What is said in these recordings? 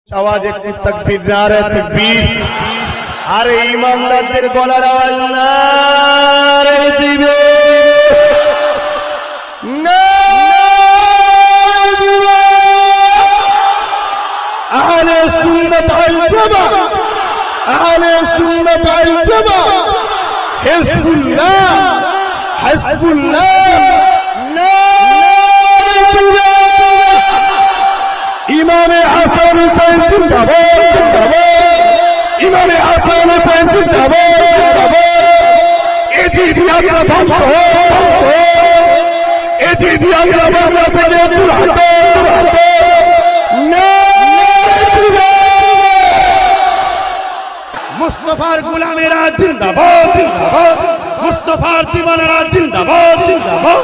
आवाज একটু তাকবীর নারে তাকবীর আরে ইমানদারদের গলার আওয়াজ নারে দিবে নারে আহলে সুন্নাত ওয়াল জামাত আহলে সুন্নাত ওয়াল জামাত হিজবুল্লাহ হিজবুল্লাহ নারে দিবে ইমামে হাসান হুসাইন জিন্দাবাদ জিন্দাবাদ ইমামে হাসান হুসাইন জিন্দাবাদ জিন্দাবাদ এজিদিয়ানরা ধ্বংস এজিদিয়ানরা বাংলা থেকে দূর হটো মুস্তাফার গোলামেরা জিন্দাবাদ জিন্দাবাদ মুস্তাফার দিওয়ানারা জিন্দাবাদ জিন্দাবাদ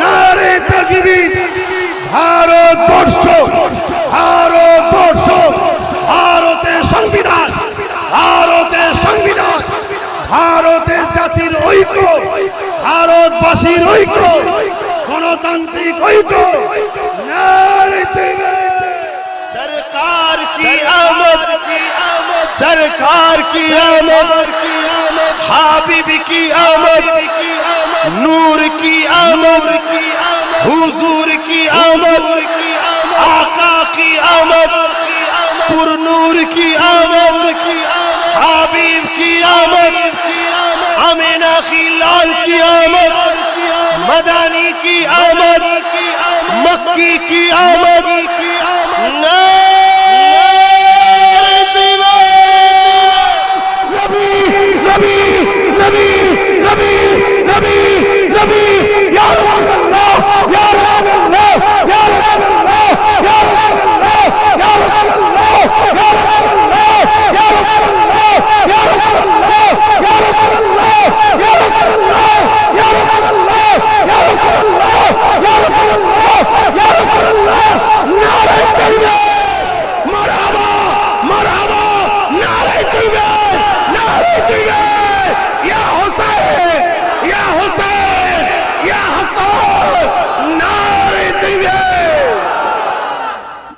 নারে তাকবীর ভারতবর্ষ ভারতবর্ষ ভারতের সংবিধান ভারতের সংবিধান ভারতের জাতির ঐক্য ভারতবাসীর ঐক্য গণতান্ত্রিক ঐক্য सरकार की आमद सरकार की आमद हाबिब की आमद नूर की आमद हुजूर की आमद आका की आमद पुरनूर की आमद हाबिब की आमद अमीना की लाल की आमद मदानी की आमद मक्की की आमद